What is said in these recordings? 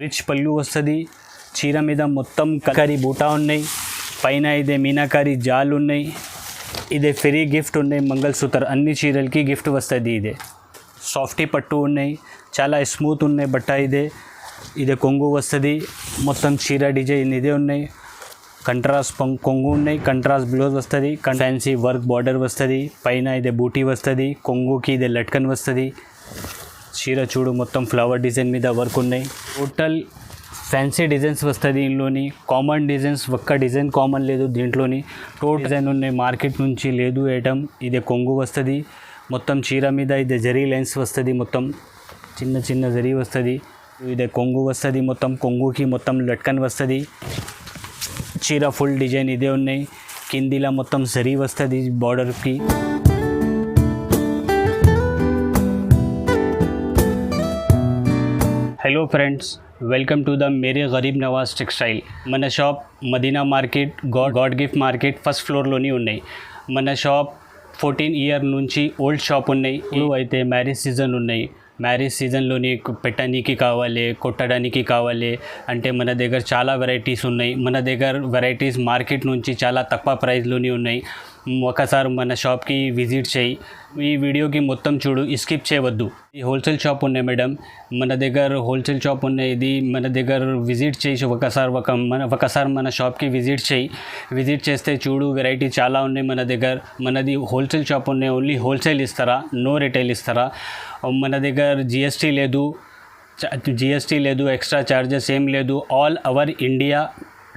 Rich పళ్ళు వస్తుంది. చీర మీద మొత్తం కలకారీ బూటా ఉన్నాయి. పైన ఇదే మీనాకారి జాలు ఉన్నాయి. ఇదే ఫ్రీ గిఫ్ట్ ఉన్నాయి. మంగళసూత్ర అన్ని చీరలకి గిఫ్ట్ వస్తుంది. ఇదే సాఫ్టీ పట్టు ఉన్నాయి. చాలా స్మూత్ ఉన్నాయి బట్ట. ఇదే కొంగు వస్తుంది. మొత్తం చీర డిజైన్ ఇదే ఉన్నాయి. కంట్రాస్ట్ కొంగు ఉన్నాయి. కంట్రాస్ట్ బ్లౌజ్ వస్తుంది. ఫ్యాన్సీ వర్క్ బార్డర్ వస్తుంది. పైన ఇదే బూటీ వస్తుంది. కొంగుకి ఇదే లట్కన్ వస్తుంది. చీర చూడు మొత్తం ఫ్లవర్ డిజైన్ మీద వర్క్ ఉన్నాయి. టోటల్ ఫ్యాన్సీ డిజైన్స్ వస్తుంది. దీనిలోని కామన్ డిజైన్స్ ఒక్క డిజైన్ కామన్ లేదు. దీంట్లోని టోటల్ డిజైన్ ఉన్నాయి. మార్కెట్ నుంచి లేదు ఐటమ్. ఇదే కొంగు వస్తుంది. మొత్తం చీర మీద ఇదే జరీ లైన్స్ వస్తుంది. మొత్తం చిన్న చిన్న జరీ వస్తుంది. ఇదే కొంగు వస్తుంది. మొత్తం కొంగుకి మొత్తం లట్కన్ వస్తుంది. చీర ఫుల్ డిజైన్ ఇదే ఉన్నాయి. కిందిలా మొత్తం జరీ వస్తుంది బార్డర్కి. Hello friends, welcome to the Mere Garib Nawaz textile. మన shop Madina market, God gift market first ఫ్లోర్లోని ఉన్నాయి. మన షాప్ 14 ఇయర్ నుంచి ఓల్డ్ షాప్ ఉన్నాయి. ఇప్పుడు అయితే మ్యారేజ్ సీజన్ ఉన్నాయి. మ్యారేజ్ సీజన్లోని పెట్టడానికి కావాలి, కొట్టడానికి కావాలి అంటే మన దగ్గర చాలా వెరైటీస్ ఉన్నాయి. మన దగ్గర వెరైటీస్ మార్కెట్ నుంచి చాలా తక్కువ ప్రైస్లోని ఉన్నాయి. ఒకసారి మన షాప్కి విజిట్ చేయి. ఈ వీడియోకి మొత్తం చూడు, స్కిప్ చేయవద్దు. ఈ హోల్సేల్ షాప్ ఉన్నాయి మేడం. మన దగ్గర హోల్సేల్ షాప్ ఉన్నాయి. ఇది మన దగ్గర విజిట్ చేసి ఒకసారి మన షాప్కి విజిట్ చేయి. విజిట్ చేస్తే చూడు, వెరైటీ చాలా ఉన్నాయి మన దగ్గర. మనది హోల్సేల్ షాప్ ఉన్నాయి. ఓన్లీ హోల్సేల్ ఇస్తారా, నో రిటైల్ ఇస్తారా? మన దగ్గర జిఎస్టీ లేదు, ఎక్స్ట్రా ఛార్జెస్ ఏం లేదు. ఆల్ ఓవర్ ఇండియా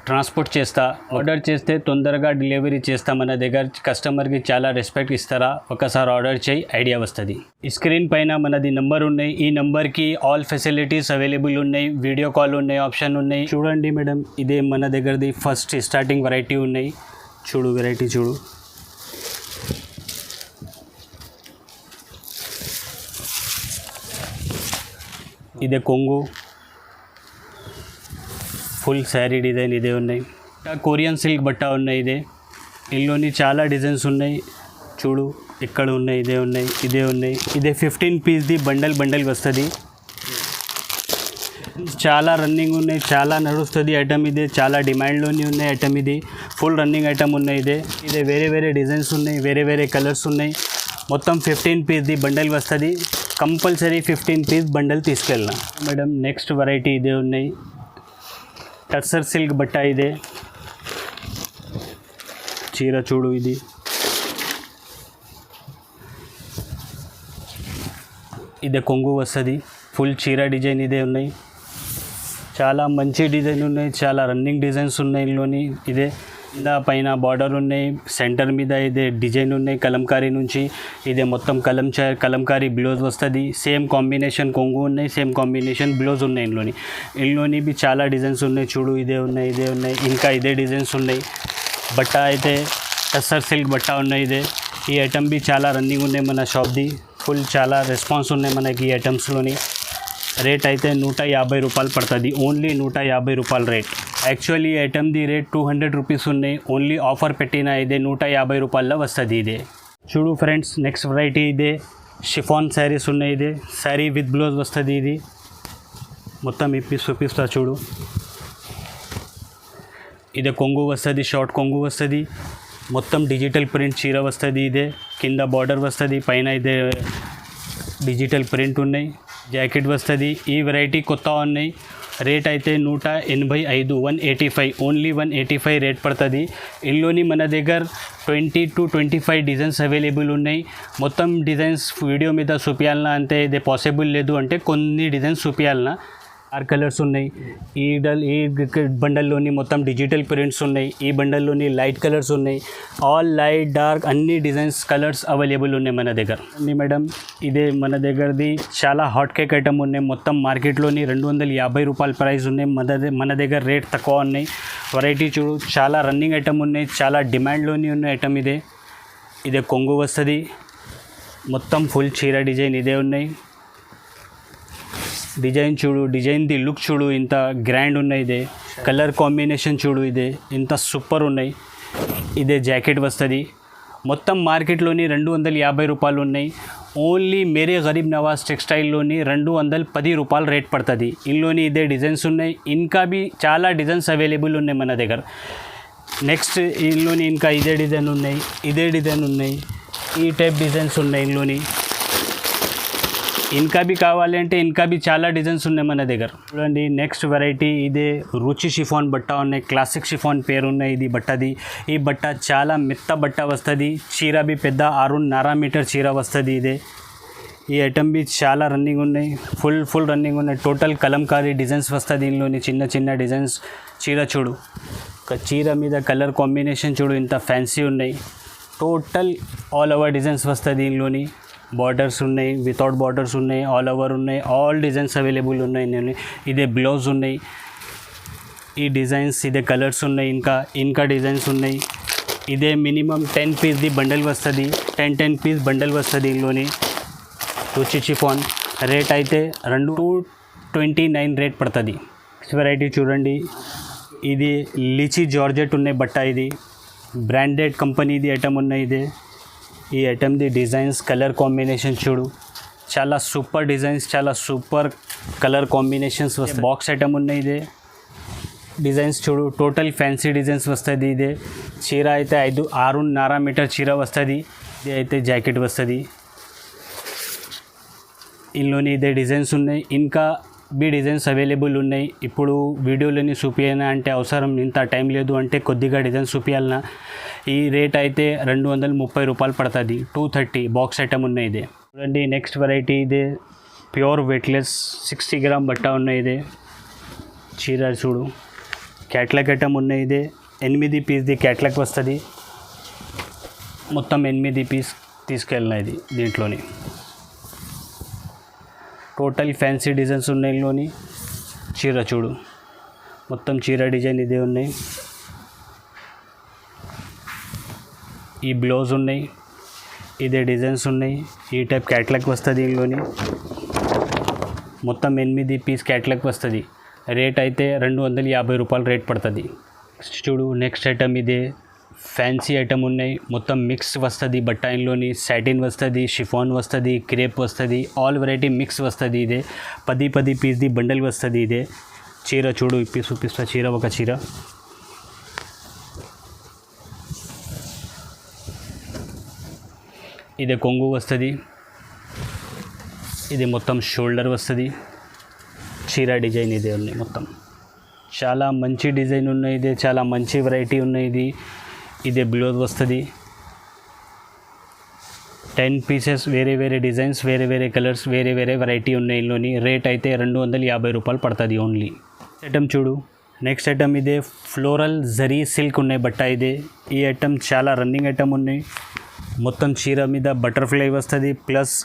ట్రాన్స్పోర్ట్ చేస్తా. ఆర్డర్ చేస్తే తొందరగా డెలివరీ చేస్తా. మన దగ్గర కస్టమర్కి చాలా రెస్పెక్ట్ ఇస్తారా. ఒకసారి ఆర్డర్ చేయి, ఐడియా వస్తుంది. స్క్రీన్ పైన మనది నెంబర్ ఉన్నాయి. ఈ నెంబర్కి ఆల్ ఫెసిలిటీస్ అవైలబుల్ ఉన్నాయి. వీడియో కాల్ ఉన్నాయి, ఆప్షన్ ఉన్నాయి. చూడండి మేడం, ఇదే మన దగ్గరది ఫస్ట్ స్టార్టింగ్ వెరైటీ ఉన్నాయి. చూడు వెరైటీ చూడు. ఇదే కొంగు ఫుల్ శారీ డిజైన్ ఇదే ఉన్నాయి. కొరియన్ సిల్క్ బట్ట ఉన్నాయి. ఇందులోని చాలా డిజైన్స్ ఉన్నాయి. చూడు ఇక్కడ ఉన్నాయి, ఇదే ఉన్నాయి. ఇదే 15 పీస్ది బండల్ వస్తుంది. చాలా రన్నింగ్ ఉన్నాయి, చాలా నడుస్తుంది ఐటమ్. ఇదే చాలా డిమాండ్లోని ఉన్నాయి ఐటమ్. ఇది ఫుల్ రన్నింగ్ ఐటమ్ ఉన్నాయి. ఇదే వేరే డిజైన్స్ ఉన్నాయి, వేరే కలర్స్ ఉన్నాయి. మొత్తం 15 పీస్ది బండల్ వస్తుంది. కంపల్సరీ 15 పీస్ బండల్ తీసుకెళ్ళిన మేడం. నెక్స్ట్ వెరైటీ ఇదే ఉన్నాయి. టస్సర్ సిల్క్ బట్ట ఇదే. చీర చూడు, ఇదే కొంగు వస్తుంది. ఫుల్ చీర డిజైన్ ఇదే ఉన్నాయి. చాలా మంచి డిజైన్ ఉన్నాయి. చాలా రన్నింగ్ డిజైన్స్ ఉన్నాయి ఇందులోని. ఇదే పైన బార్డర్ ఉన్నాయి. సెంటర్ మీద ఇదే డిజైన్ ఉన్నాయి కలంకారీ నుంచి. ఇదే మొత్తం కలంకారీ బ్లౌజ్ వస్తుంది. సేమ్ కాంబినేషన్ కొంగు ఉన్నాయి, సేమ్ కాంబినేషన్ బ్లౌజ్ ఉన్నాయి. ఇందులోని బి చాలా డిజైన్స్ ఉన్నాయి. చూడు ఇదే ఉన్నాయి. ఇంకా ఇదే డిజైన్స్ ఉన్నాయి. బట్ట అయితే టస్సర్ సిల్క్ బట్ట ఉన్నాయి. ఈ ఐటమ్ బి చాలా రన్నింగ్ ఉన్నాయి మన షాప్ది. ఫుల్ చాలా రెస్పాన్స్ ఉన్నాయి మనకి ఈ ఐటమ్స్లోని. రేట్ అయితే 150 రూపాయలు పడుతుంది. ఓన్లీ 150 రూపాయలు రేట్. యాక్చువల్లీ ఈ ఐటమ్ది రేట్ 200 రూపీస్ ఉన్నాయి. ఓన్లీ ఆఫర్ పెట్టిన ఇదే 150 రూపాయల్లో వస్తుంది. ఇదే చూడు ఫ్రెండ్స్, నెక్స్ట్ వెరైటీ ఇదే షిఫాన్ శారీస్ ఉన్నాయి. ఇదే శారీ విత్ బ్లౌజ్ వస్తుంది. ఇది మొత్తం చూపిస్తా చూడు. ఇదే కొంగు వస్తుంది, షార్ట్ కొంగు వస్తుంది. మొత్తం డిజిటల్ ప్రింట్ చీర వస్తుంది. ఇదే కింద బార్డర్ వస్తుంది, పైన ఇదే డిజిటల్ ప్రింట్ ఉన్నాయి. జాకెట్ వస్తుంది. ఈ వెరైటీ కొత్త ఉన్నాయి. రేట్ అయితే 185, 185, ఓన్లీ 185 రేట్ పడుతుంది. ఇందులోని మన దగ్గర 20 to 25 డిజైన్స్ అవైలబుల్ ఉన్నాయి. మొత్తం డిజైన్స్ వీడియో మీద చూపించాలన్నా అంటే ఇది పాసిబుల్ లేదు. అంటే కొన్ని డిజైన్స్ చూపించాలన్నా. డార్క్ కలర్స్ ఉన్నాయి. ఈ బండల్లోని మొత్తం డిజిటల్ ప్రింట్స్ ఉన్నాయి. ఈ బండల్లోని లైట్ కలర్స్ ఉన్నాయి. ఆల్ లైట్ డార్క్ అన్ని డిజైన్స్ కలర్స్ అవైలబుల్ ఉన్నాయి మన దగ్గర. మేడం ఇదే మన దగ్గరది చాలా హాట్ కేక్ ఐటమ్ ఉన్నాయి. మొత్తం మార్కెట్లోని 250 రూపాయల ప్రైస్ ఉన్నాయి. మన దగ్గర రేట్ తక్కువ ఉన్నాయి. వెరైటీ చూడు, చాలా రన్నింగ్ ఐటమ్ ఉన్నాయి. చాలా డిమాండ్లోని ఉన్న ఐటమ్ ఇదే కొంగు వస్తుంది. మొత్తం ఫుల్ చీర డిజైన్ ఇదే ఉన్నాయి. డిజైన్ చూడు, డిజైన్ది లుక్ చూడు, ఇంత గ్రాండ్ ఉన్నాయి. కలర్ కాంబినేషన్ చూడు, ఇంత సూపర్ ఉన్నాయి. ఇదే జాకెట్ వస్తుంది. మొత్తం మార్కెట్లోని 250 రూపాయలు ఉన్నాయి. ఓన్లీ మేరే గరీబ్ నవాజ్ టెక్స్టైల్లోని 210 రూపాయలు రేట్ పడుతుంది. ఇందులోని ఇదే డిజైన్స్ ఉన్నాయి, ఇంకా బి చాలా డిజైన్స్ అవైలబుల్ ఉన్నాయి మన దగ్గర. నెక్స్ట్ ఇందులోని ఇంకా ఇదే డిజైన్ ఉన్నాయి, ఇదే డిజైన్ ఉన్నాయి, ఈ టైప్ డిజైన్స్ ఉన్నాయి ఇందులోని. ఇంకా బి కావాలంటే ఇంకా బి చాలా డిజైన్స్ ఉన్నాయి మన దగ్గర. చూడండి నెక్స్ట్ వెరైటీ ఇదే రుచి షిఫాన్ బట్ట ఉన్నాయి, క్లాసిక్ షిఫాన్ పేరు ఉన్నాయి ఇది బట్టది. ఈ బట్ట చాలా మెత్త బట్ట వస్తుంది, చీర బి పెద్ద 6.5 మీటర్ చీర వస్తుంది ఇదే. ఈ ఐటమ్ బి చాలా రన్నింగ్ ఉన్నాయి, ఫుల్ రన్నింగ్ ఉన్నాయి. టోటల్ కలంకారీ డిజైన్స్ వస్తుంది ఇందులోని, చిన్న చిన్న డిజైన్స్. చీర చూడు, చీర మీద కలర్ కాంబినేషన్ చూడు ఇంత ఫ్యాన్సీ ఉన్నాయి. టోటల్ ఆల్ ఓవర్ డిజైన్స్ వస్తుంది ఇందులోని. బార్డర్స్ ఉన్నాయి, వితౌట్ బార్డర్స్ ఉన్నాయి, ఆల్ ఓవర్ ఉన్నాయి, ఆల్ డిజైన్స్ అవైలబుల్ ఉన్నాయి నేను. ఇదే బ్లౌజ్ ఉన్నాయి, ఈ డిజైన్స్ ఇదే కలర్స్ ఉన్నాయి, ఇంకా డిజైన్స్ ఉన్నాయి. ఇదే మినిమం 10 పీస్ది బండల్ వస్తుంది, 10 పీస్ బండల్ వస్తుంది ఇందులోని. రుచి షిఫాన్ రేట్ అయితే 229 రేట్ పడుతుంది. వెరైటీ చూడండి, ఇది లిచి జార్జెట్ ఉన్నాయి బట్ట, ఇది బ్రాండెడ్ కంపెనీది ఐటమ్ ఉన్నాయి ఇదే. ఈ ఐటమ్ది డిజైన్స్ కలర్ కాంబినేషన్ చూడు, చాలా సూపర్ డిజైన్స్, చాలా సూపర్ కలర్ కాంబినేషన్స్ వస్తాయి. బాక్స్ ఐటమ్ ఉన్నాయి ఇదే. డిజైన్స్ చూడు, టోటల్ ఫ్యాన్సీ డిజైన్స్ వస్తుంది ఇదే. చీర అయితే 6.5 మీటర్ చీర వస్తుంది. ఇది అయితే జాకెట్ వస్తుంది. ఇందులోని ఇదే డిజైన్స్ ఉన్నాయి, ఇంకా బి డిజైన్స్ అవైలబుల్ ఉన్నాయి. ఇప్పుడు వీడియోలోని చూపించానా అంటే అవసరం, ఇంత టైం లేదు అంటే కొద్దిగా డిజైన్స్ చూపించాలన్నా. ఈ రేట్ అయితే 230 రూపాయలు పడుతుంది, 230 బాక్స్ ఐటమ్ ఉన్నాయి ఇదే. చూడండి నెక్స్ట్ వెరైటీ ఇదే ప్యూర్ వెయిట్లెస్ 60 గ్రామ్ బట్ట ఉన్నాయి ఇదే. చీర చూడు, క్యాట్లాగ్ ఐటమ్ ఉన్నాయి ఇదే. 8 పీస్ది క్యాట్లాగ్ వస్తుంది, మొత్తం 8 పీస్ తీసుకెళ్ళిన ఇది దీంట్లోని. టోటల్ ఫ్యాన్సీ డిజైన్స్ ఉన్నాయి ఇందులోని. చీర చూడు, మొత్తం చీర డిజైన్ ఇదే ఉన్నాయి. ఈ బ్లౌజ్ ఉన్నాయి, ఇదే డిజైన్స్ ఉన్నాయి, ఈ టైప్ క్యాట్లాగ్ వస్తుంది ఇందులోని. మొత్తం 8 పీస్ క్యాట్లాగ్ వస్తుంది. రేట్ అయితే 250 రూపాయలు రేట్ పడుతుంది. చూడు నెక్స్ట్ ఐటమ్ ఇదే ఫ్యాన్సీ ఐటమ్ ఉన్నాయి, మొత్తం మిక్స్ వస్తుంది బట్ట ఇందులోని. సాటిన్ వస్తుంది, షిఫాన్ వస్తుంది, క్రేప్ వస్తుంది, ఆల్ వెరైటీ మిక్స్ వస్తుంది ఇదే. 10 పీస్ది బండల్ వస్తుంది ఇదే. చీర చూడు, ఇప్పి చూపిస్తా చీర, ఒక చీర. ఇదే కొంగు వస్తుంది, ఇది మొత్తం షోల్డర్ వస్తుంది. చీర డిజైన్ ఇదే ఉన్నాయి మొత్తం. చాలా మంచి డిజైన్ ఉన్నాయి ఇదే, చాలా మంచి వెరైటీ ఉన్నాయి ఇది. ఇదే బ్లౌజ్ వస్తుంది. 10 పీసెస్, వేరే డిజైన్స్, వేరే కలర్స్, వేరే వెరైటీ ఉన్నాయి ఇందులోని. రేట్ అయితే 250 రూపాయలు పడుతుంది ఓన్లీ. ఐటమ్ చూడు, నెక్స్ట్ ఐటమ్ ఇదే ఫ్లోరల్ జరీ సిల్క్ ఉన్నాయి బట్ట ఇదే. ఈ ఐటమ్ చాలా రన్నింగ్ ఐటమ్ ఉన్నాయి. మొత్తం చీర మీద బటర్ఫ్లై వస్తుంది, ప్లస్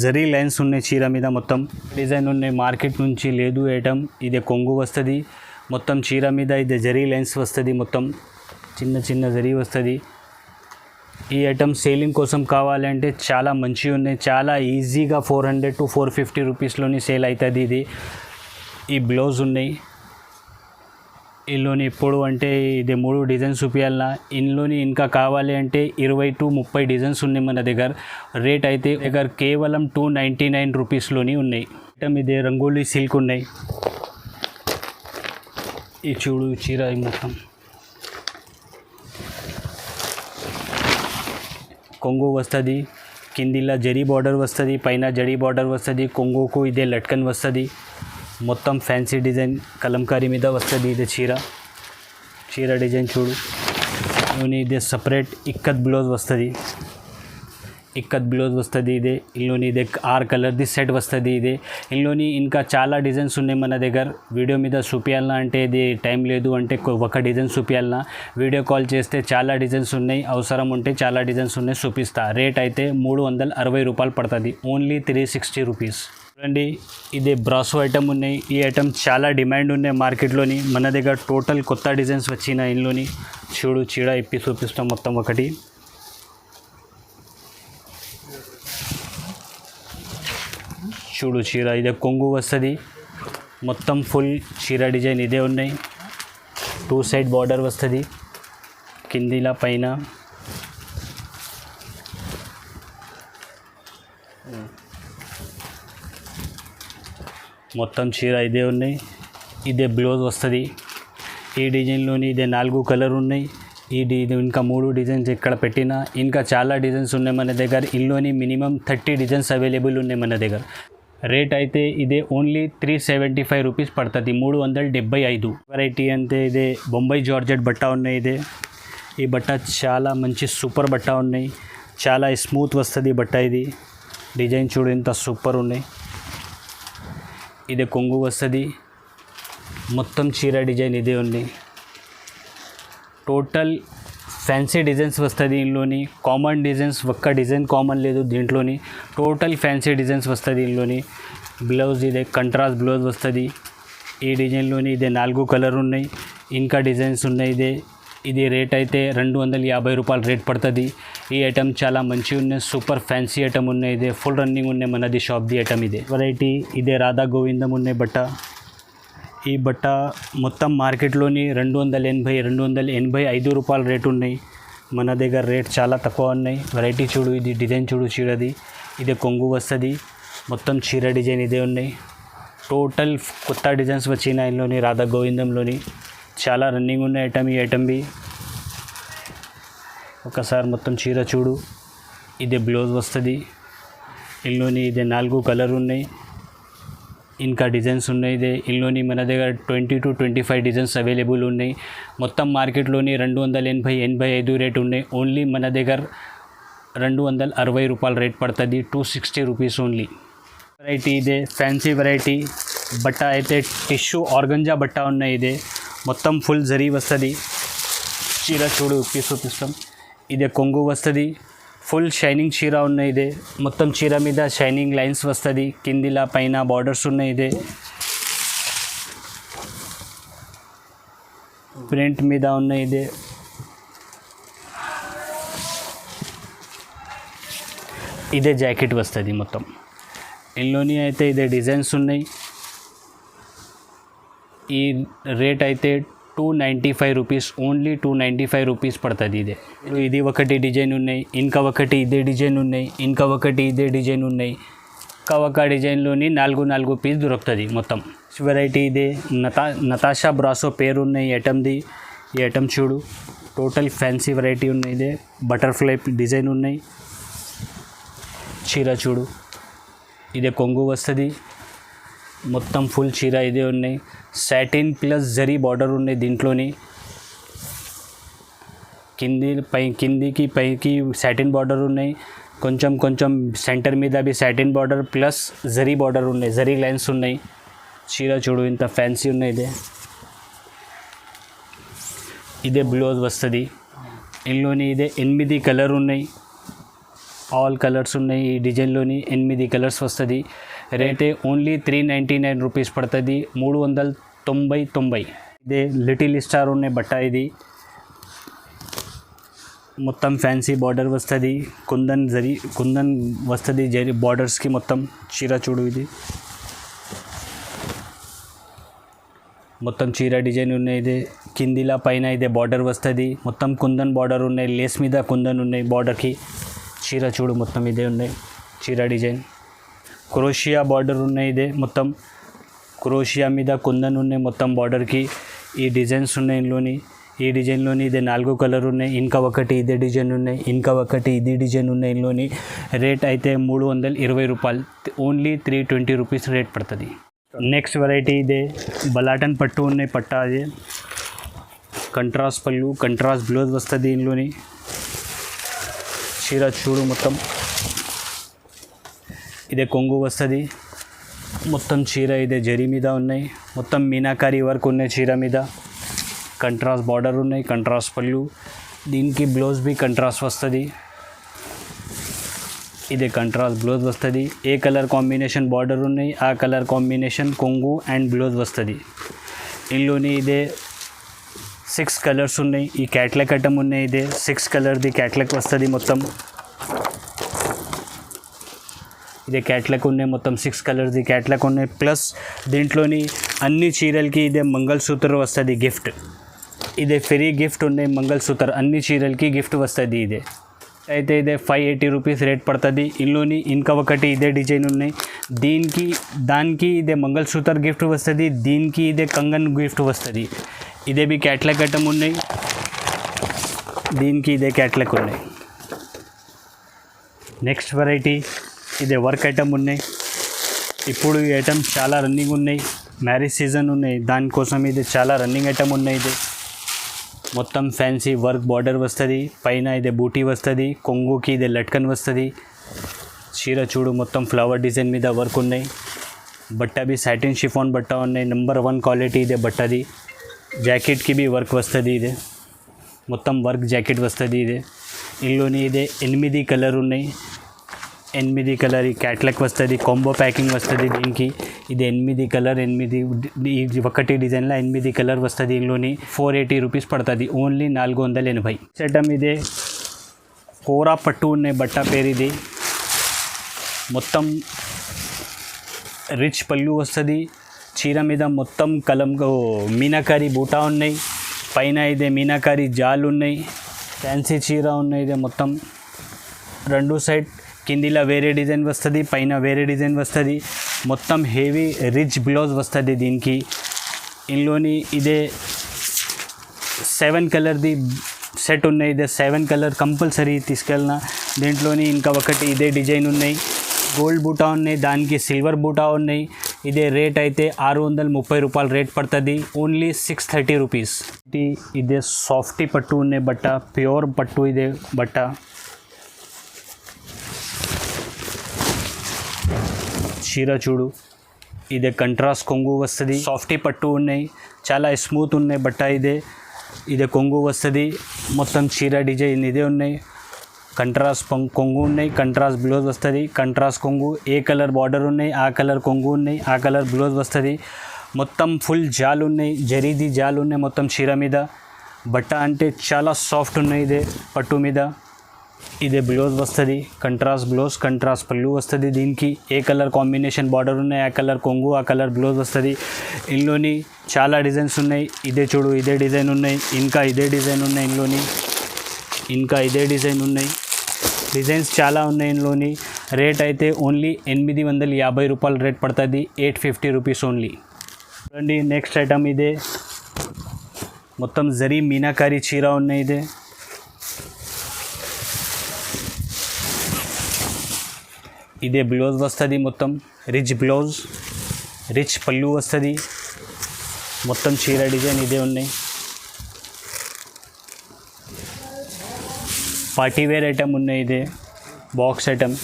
జరీ లైన్స్ ఉన్నాయి చీర మీద. మొత్తం డిజైన్ ఉన్నాయి, మార్కెట్ నుంచి లేదు ఐటమ్. ఇదే కొంగు వస్తుంది, మొత్తం చీర మీద ఇదే జరీ లైన్స్ వస్తుంది, మొత్తం చిన్న జరీ వస్తుంది. ఈ ఐటమ్ సేలింగ్ కోసం కావాలంటే చాలా మంచిగా ఉన్నాయి, చాలా ఈజీగా 400 to 450 రూపీస్లోని సేల్ అవుతుంది ఇది. ఈ బ్లౌజ్ ఉన్నాయి ఇందులోని. ఇప్పుడు అంటే ఇది 3 డిజైన్స్ చూపించాలన్నా, ఇందులోని ఇంకా కావాలి అంటే 20 to 30 డిజైన్స్ ఉన్నాయి మన దగ్గర. రేట్ అయితే దగ్గర కేవలం 299 రూపీస్లోని ఉన్నాయి. ఐటమ్ ఇదే రంగోలీ సిల్క్ ఉన్నాయి. ఈ చూడు చీర మొత్తం కొంగు వస్తుంది, కిందిలా జరీ బార్డర్ వస్తుంది, పైన జరీ బార్డర్ వస్తుంది. కొంగుకు ఇదే లట్కన్ వస్తుంది. మొత్తం ఫ్యాన్సీ డిజైన్ కలంకారీ మీద వస్తుంది. ఇదే చీర డిజైన్ చూడు. ఇదే సపరేట్ ఇక్కత్ బ్లౌజ్ వస్తుంది, ఇదే. ఇందులోని ఇదే 6 కలర్ది సెట్ వస్తుంది ఇదే. ఇందులోని ఇంకా చాలా డిజైన్స్ ఉన్నాయి మన దగ్గర. వీడియో మీద చూపించాలన్నా అంటే ఇది టైం లేదు అంటే ఒక డిజైన్ చూపించాలన్నా వీడియో కాల్ చేస్తే చాలా డిజైన్స్ ఉన్నాయి, అవసరం ఉంటే చాలా డిజైన్స్ ఉన్నాయి చూపిస్తా. రేట్ అయితే 360 రూపాయలు పడుతుంది, ఓన్లీ 360 రూపీస్. చూడండి ఇదే బ్రాసో ఐటమ్ ఉన్నాయి. ఈ ఐటమ్ చాలా డిమాండ్ ఉన్నాయి మార్కెట్లోని. మన దగ్గర టోటల్ కొత్త డిజైన్స్ వచ్చినాయి ఇందులోని. చూడు చీడ ఇప్పి చూపిస్తాం మొత్తం ఒకటి. చూడు చీర ఇదే కొంగు వస్తుంది, మొత్తం ఫుల్ చీర డిజైన్ ఇదే ఉన్నాయి. 2 సైడ్ బార్డర్ వస్తుంది, కిందిలా పైన మొత్తం చీర ఇదే ఉన్నాయి. ఇదే బ్లౌజ్ వస్తుంది. ఈ డిజైన్లోని ఇదే 4 కలర్ ఉన్నాయి. ఇది ఇంకా 3 డిజైన్స్ ఇక్కడ పెట్టినా ఇంకా చాలా డిజైన్స్ ఉన్నాయి మన దగ్గర. ఇందులోని మినిమం 30 డిజైన్స్ అవైలబుల్ ఉన్నాయి మన దగ్గర. రేట్ అయితే ఇదే ఓన్లీ 375 రూపీస్ పడుతుంది, 375. వెరైటీ అంటే ఇదే బొంబాయి జార్జెట్ బట్ట ఉన్నాయి. ఇదే ఈ బట్ట చాలా మంచి సూపర్ బట్ట ఉన్నాయి. చాలా స్మూత్ వస్తుంది బట్ట. ఇది డిజైన్ చూడు ఎంత సూపర్ ఉన్నాయి. ఇదే కొంగు వస్తుంది. మొత్తం చీర డిజైన్ ఇదే ఉంది. టోటల్ ఫ్యాన్సీ డిజైన్స్ వస్తుంది ఇందులోని. కామన్ డిజైన్స్ ఒక్క డిజైన్ కామన్ లేదు దీంట్లోని. టోటల్ ఫ్యాన్సీ డిజైన్స్ వస్తుంది ఇందులోని. బ్లౌజ్ ఇదే కంట్రాస్ట్ బ్లౌజ్ వస్తుంది. ఈ డిజైన్లోని ఇదే 4 కలర్ ఉన్నాయి. ఇంకా డిజైన్స్ ఉన్నాయి. ఇది రేట్ అయితే 250 రూపాయలు రేట్ పడుతుంది. ఈ ఐటమ్ చాలా మంచిగా ఉన్నాయి. సూపర్ ఫ్యాన్సీ ఐటమ్ ఉన్నాయి. ఇదే ఫుల్ రన్నింగ్ ఉన్నాయి మనది షాప్ది ఐటమ్. ఇదే వెరైటీ ఇదే రాధా గోవిందం ఉన్నాయి బట్ట. ఈ బట్ట మొత్తం మార్కెట్లోని 285 రూపాయలు రేట్ ఉన్నాయి. మన దగ్గర రేట్ చాలా తక్కువ ఉన్నాయి. వెరైటీ చూడు, ఇది డిజైన్ చూడు చీరది. ఇదే కొంగు వస్తుంది. మొత్తం చీర డిజైన్ ఇదే ఉన్నాయి. టోటల్ కొత్త డిజైన్స్ వచ్చిన ఇందులోని రాధా గోవిందంలోని చాలా రన్నింగ్ ఉన్న ఐటమ్. ఈ ఐటమ్వి ఒకసారి మొత్తం చీర చూడు. ఇదే బ్లౌజ్ వస్తుంది. ఇందులోని ఇదే 4 కలర్ ఉన్నాయి. ఇంకా డిజైన్స్ ఉన్నాయి. ఇదే ఇందులోని మన దగ్గర 20 to 25 డిజైన్స్ అవైలబుల్ ఉన్నాయి. మొత్తం మార్కెట్లోని 285 రేట్ ఉన్నాయి. ఓన్లీ మన దగ్గర 260 రూపాయలు రేట్ పడుతుంది, 260 రూపీస్ ఓన్లీ. వెరైటీ ఇదే ఫ్యాన్సీ వెరైటీ బట్ట అయితే టిష్యూ ఆర్గంజా బట్ట ఉన్నాయి. ఇదే మొత్తం ఫుల్ జరీ వస్తుంది. చీర చూడు చూపిస్తాం. ఇదే కొంగు వస్తుంది. ఫుల్ షైనింగ్ చీర ఉన్నాయి. ఇదే మొత్తం చీర మీద షైనింగ్ లైన్స్ వస్తుంది. కిందిలా పైన బార్డర్స్ ఉన్నాయి. ఇదే ప్రింట్ మీద ఉన్నాయి. ఇదే జాకెట్ వస్తుంది మొత్తం. ఇందులోని అయితే ఇదే డిజైన్స్ ఉన్నాయి. ఈ రేట్ అయితే 295 రూపీస్, ఓన్లీ 295 రూపీస్ పడుతుంది. ఇది ఒకటి డిజైన్ ఉన్నాయి. ఇంకా ఒకటి ఇదే డిజైన్ ఉన్నాయి. ఇంకా ఒకటి ఇదే డిజైన్ ఉన్నాయి. ఇంకా ఒక డిజైన్లోని 4 పీస్ దొరుకుతుంది మొత్తం. వెరైటీ ఇదే నతాషా బ్రాసో పేరు ఉన్నాయి ఐటమ్ది. ఈ ఐటమ్ చూడు టోటల్ ఫ్యాన్సీ వెరైటీ ఉన్నాయి. ఇదే బటర్ఫ్లై డిజైన్ ఉన్నాయి. చీర చూడు. ఇదే కొంగు వస్తుంది. మొత్తం ఫుల్ చీర ఇదే ఉన్నాయి. సాటిన్ ప్లస్ జరీ బార్డర్ ఉన్నాయి దీంట్లోని. కిందికి పైకి సాటిన్ బార్డర్ ఉన్నాయి. కొంచెం సెంటర్ మీద బి satin border plus zari border ఉన్నాయి. జరీ లైన్స్ ఉన్నాయి. చీర చూడు ఇంత ఫ్యాన్సీ ఉన్నాయి. ఇదే బ్లౌజ్ వస్తుంది. ఇందులోని ఇదే 8 కలర్ ఉన్నాయి. ఆల్ కలర్స్ ఉన్నాయి. ఈ డిజైన్లోని 8 కలర్స్ వస్తుంది. రేటే ఓన్లీ 399 రూపీస్ పడుతుంది, 399. ఇదే లిటిల్ స్టార్ ఉన్నాయి బట్ట. ఇది మొత్తం ఫ్యాన్సీ బార్డర్ వస్తుంది. కుందన్ వస్తుంది జరీ బార్డర్స్కి మొత్తం. చీర చూడు ఇది మొత్తం చీర డిజైన్ ఉన్నాయి. ఇదే కిందిలా పైన ఇదే బార్డర్ వస్తుంది. మొత్తం కుందన్ బార్డర్ ఉన్నాయి. లేస్ మీద కుందన్ ఉన్నాయి బార్డర్కి. చీర చూడు మొత్తం ఇదే ఉన్నాయి. చీర డిజైన్ క్రోషియా బార్డర్ ఉన్నాయి. ఇదే మొత్తం క్రోషియా మీద కుందన్ ఉన్నాయి మొత్తం బార్డర్కి. ఈ డిజైన్స్ ఉన్నాయి ఇందులోని. ఈ డిజైన్లోని ఇదే 4 కలర్ ఉన్నాయి. ఇంకా ఒకటి ఇదే డిజైన్ ఉన్నాయి. ఇంకా ఒకటి ఇది డిజైన్ ఉన్నాయి ఇందులోని. రేట్ అయితే 320 రూపాయలు, ఓన్లీ 320 రూపీస్ రేట్ పడుతుంది. నెక్స్ట్ వెరైటీ ఇదే బలాటన్ పట్టు ఉన్నాయి పట్ట. అదే కంట్రాస్ట్ పళ్ళు, కంట్రాస్ట్ బ్లౌజ్ వస్తుంది ఇందులోని. చీర చూడు మొత్తం. ఇదే కొంగు వస్తుంది. మొత్తం చీర ఇదే జరీ మీద ఉన్నాయి. మొత్తం మీనాకారి వర్క్ ఉన్నాయి చీర మీద. కంట్రాస్ట్ బార్డర్ ఉన్నాయి. కంట్రాస్ట్ పళ్ళు. దీనికి బ్లౌజ్ బి కంట్రాస్ట్ వస్తుంది. ఇదే కంట్రాస్ట్ బ్లౌజ్ వస్తుంది. ఏ కలర్ కాంబినేషన్ బార్డర్ ఉన్నాయి ఆ కలర్ కాంబినేషన్ కొంగు అండ్ బ్లౌజ్ వస్తుంది. ఇందులోని ఇదే 6 కలర్స్ ఉన్నాయి. ఈ క్యాట్లాగ్ ఐటమ్ ఉన్నాయి. ఇదే 6 కలర్ది క్యాట్లాగ్ వస్తుంది మొత్తం. ఇదే క్యాట్లాగ్ ఉన్నాయి మొత్తం. 6 కలర్ది క్యాట్లాగ్ ఉన్నాయి. ప్లస్ దీంట్లోని అన్ని చీరలకి ఇదే మంగళసూత్ర వస్తుంది గిఫ్ట్. ఇదే ఫ్రీ గిఫ్ట్ ఉన్నాయి మంగళసూత్ర. అన్ని చీరలకి గిఫ్ట్ వస్తుంది. ఇదే అయితే ఇదే 580 రూపీస్ రేట్ పడుతుంది. ఇందులోని ఇంకా ఒకటి ఇదే డిజైన్ ఉన్నాయి. దానికి ఇదే మంగళసూత్ర గిఫ్ట్ వస్తుంది, దీనికి ఇదే కంగన్ గిఫ్ట్ వస్తుంది. ఇదే బి క్యాట్లాగ్ ఐటమ్ ఉన్నాయి, దీనికి ఇదే క్యాట్లాగ్ ఉన్నాయి. నెక్స్ట్ వెరైటీ ఇదే వర్క్ ఐటమ్ ఉన్నాయి. ఇప్పుడు ఈ ఐటమ్ చాలా రన్నింగ్ ఉన్నాయి, మ్యారేజ్ సీజన్ ఉన్నాయి, దానికోసం ఇది చాలా రన్నింగ్ ఐటమ్ ఉన్నాయి. ఇది మొత్తం ఫ్యాన్సీ వర్క్ బార్డర్ వస్తుంది, పైన ఇదే బూటీ వస్తుంది, కొంగుకి ఇదే లట్కన్ వస్తుంది. చీర చూడు మొత్తం ఫ్లవర్ డిజైన్ మీద వర్క్ ఉన్నాయి. బట్ట బి సాటిన్ షిఫాన్ బట్ట ఉన్నాయి, నెంబర్ 1 క్వాలిటీ ఇదే బట్టది. జాకెట్కి బి వర్క్ వస్తుంది, ఇదే మొత్తం వర్క్ జాకెట్ వస్తుంది. ఇదే ఇందులోని ఇదే 8 కలర్ ఉన్నాయి, 8 కలర్ ఈ క్యాట్లాగ్ వస్తుంది, కాంబో ప్యాకింగ్ వస్తుంది. దీనికి ఇది 8 కలర్, 8 ఒకటి డిజైన్లో 8 కలర్ వస్తుంది. ఇందులోని 480 రూపీస్ పడుతుంది, ఓన్లీ 480. ఐటమ్ ఇదే కోరా పట్టు ఉన్నాయి బట్ట పేరు. ఇది మొత్తం రిచ్ పళ్ళు వస్తుంది. చీర మీద మొత్తం మీనాకారి బూటా ఉన్నాయి, పైన ఇదే మీనాకారి జాలు ఉన్నాయి. ఫ్యాన్సీ చీర ఉన్నాయి. ఇదే మొత్తం రెండు సైడ్ కిందిలో వేరే డిజైన్ వస్తుంది, పైన వేరే డిజైన్ వస్తుంది. మొత్తం హెవీ రిచ్ బ్లౌజ్ వస్తుంది దీనికి. ఇందులోని ఇదే 7 కలర్ది సెట్ ఉన్నాయి. ఇదే 7 కలర్ కంపల్సరీ తీసుకెళ్ళిన. దీంట్లోని ఇంకా ఒకటి ఇదే డిజైన్ ఉన్నాయి, గోల్డ్ బూటా ఉన్నాయి, దానికి సిల్వర్ బూటా ఉన్నాయి. ఇదే రేట్ అయితే 630 రూపాయలు రేట్ పడుతుంది, ఓన్లీ 630 రూపీస్. ఇదే సాఫ్టీ పట్టు ఉన్నాయి బట్ట, ప్యూర్ పట్టు ఇదే బట్ట. చీర చూడు, ఇదే కంట్రాస్ట్ కొంగు వస్తుంది, సాఫ్టీ పట్టు ఉన్నాయి, చాలా స్మూత్ ఉన్నాయి బట్ట. ఇదే కొంగు వస్తుంది. మొత్తం చీర డిజైన్ ఇదే ఉన్నాయి. కంట్రాస్ట్ కొంగు ఉన్నాయి, కంట్రాస్ట్ బ్లౌజ్ వస్తుంది. కంట్రాస్ట్ కొంగు ఏ కలర్ బార్డర్ ఉన్నాయి, ఆ కలర్ కొంగు ఉన్నాయి, ఆ కలర్ బ్లౌజ్ వస్తుంది. మొత్తం ఫుల్ జాలు ఉన్నాయి, జరీది జాలు ఉన్నాయి మొత్తం చీర మీద. బట్ట అంటే చాలా సాఫ్ట్ ఉన్నాయి ఇదే పట్టు మీద. ఇదే బ్లౌజ్ వస్తుంది, కంట్రాస్ట్ బ్లౌజ్, కంట్రాస్ట్ పళ్ళు వస్తుంది. దీనికి ఏ కలర్ కాంబినేషన్ బార్డర్ ఉన్నాయి, ఆ కలర్ కొంగు, ఆ కలర్ బ్లౌజ్ వస్తుంది. ఇందులోని చాలా డిజైన్స్ ఉన్నాయి. ఇదే చూడు, ఇదే డిజైన్ ఉన్నాయి, ఇంకా ఇదే డిజైన్ ఉన్నాయి. ఇందులోని ఇంకా ఇదే డిజైన్ ఉన్నాయి. డిజైన్స్ చాలా ఉన్నాయి. ఇందులోని రేట్ అయితే ఓన్లీ 850 రూపాయలు రేట్ పడుతుంది, 850 రూపీస్ ఓన్లీ. చూడండి నెక్స్ట్ ఐటమ్ ఇదే మొత్తం జరీ మీనాకారి చీర ఉన్నాయి. ఇదే బ్లౌజ్ వస్తుంది, మొత్తం రిచ్ బ్లౌజ్, రిచ్ పళ్ళు వస్తుంది. మొత్తం చీర డిజైన్ ఇదే ఉన్నాయి. పార్టీ వేర్ ఐటమ్ ఉన్నాయి. ఇదే బాక్స్ ఐటమ్.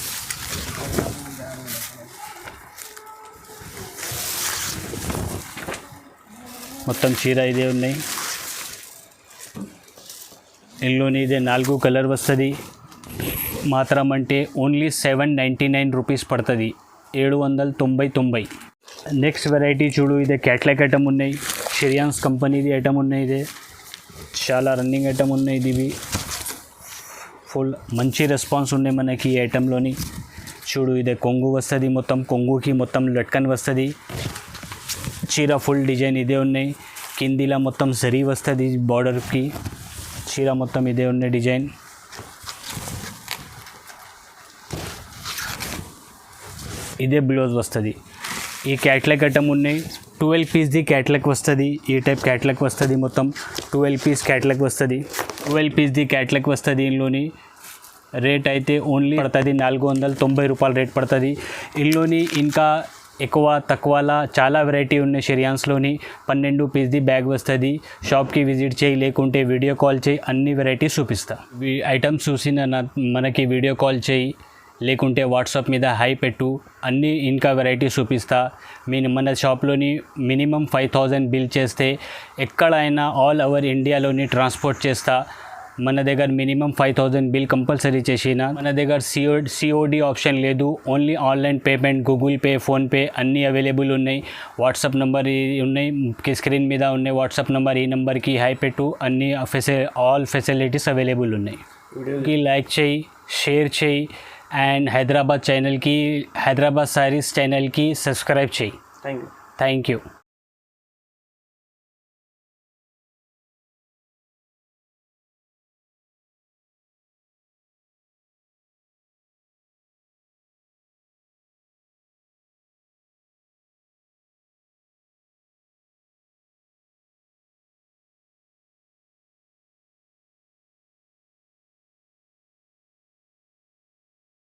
మొత్తం చీర ఇదే ఉన్నాయి. ఇందులోని ఇదే 4 కలర్ వస్తుంది. మాత్రం అంటే ఓన్లీ 799 రూపీస్ పడుతుంది, 799. నెక్స్ట్ వెరైటీ చూడు, ఇదే క్యాట్లాగ్ ఐటమ్ ఉన్నాయి, షిరియాన్స్ కంపెనీది ఐటమ్ ఉన్నాయి. ఇదే చాలా రన్నింగ్ ఐటమ్ ఉన్నాయి. ఇది ఫుల్ మంచి రెస్పాన్స్ ఉన్నాయి మనకి ఈ ఐటెంలోని. చూడు, ఇదే కొంగు వస్తుంది, మొత్తం కొంగుకి మొత్తం లట్కన్ వస్తుంది. చీర ఫుల్ డిజైన్ ఇదే ఉన్నాయి. కిందిలా మొత్తం జరీ వస్తుంది బార్డర్కి. చీర మొత్తం ఇదే ఉన్నాయి డిజైన్. ఇదే బ్లౌజ్ వస్తుంది. ఈ క్యాట్లాగ్ ఐటమ్ ఉన్నాయి. 12 పీస్ది క్యాట్లాగ్ వస్తుంది. ఈ టైప్ క్యాట్లాగ్ వస్తుంది. మొత్తం 12 పీస్ క్యాట్లాగ్ వస్తుంది. 12 పీస్ది క్యాట్లాగ్ వస్తుంది. ఇందులోని రేట్ అయితే ఓన్లీ పడుతుంది 490 రూపాయలు రేట్ పడుతుంది. ఇందులోని ఇంకా ఎక్కువ తక్కువలా చాలా వెరైటీ ఉన్నాయి. షిరియాన్స్లోని 12 పీస్ది బ్యాగ్ వస్తుంది. షాప్కి విజిట్ చేయి, లేకుంటే వీడియో కాల్ చేయి, అన్ని వెరైటీస్ చూపిస్తా. ఐటమ్స్ చూసిన మనకి వీడియో కాల్ చేయి, లేకుంటే వాట్సాప్ మీద హై పెట్టు, అన్నీ ఇంకా వెరైటీస్ చూపిస్తా. మన షాప్లోని మినిమం 5000 బిల్ చేస్తే ఎక్కడైనా ఆల్ ఓవర్ ఇండియాలోని ట్రాన్స్పోర్ట్ చేస్తా. మన దగ్గర మినిమం 5000 బిల్ కంపల్సరీ చేసిన. మన దగ్గర సిఓడి ఆప్షన్ లేదు, only online payment, Google pay, PhonePe అన్నీ అవైలబుల్ ఉన్నాయి. వాట్సాప్ నెంబర్ ఉన్నాయి, స్క్రీన్ మీద ఉన్నాయి వాట్సాప్ నెంబర్. ఈ నెంబర్కి హై పెట్టు, అన్ని ఆల్ ఫెసిలిటీస్ అవైలబుల్ ఉన్నాయి. వీడియోకి లైక్ చేయి, షేర్ చేయి, అండ్ హైదరాబాద్ సారీస్ ఛానల్కి సబ్స్క్రైబ్ చేయి. Thank you.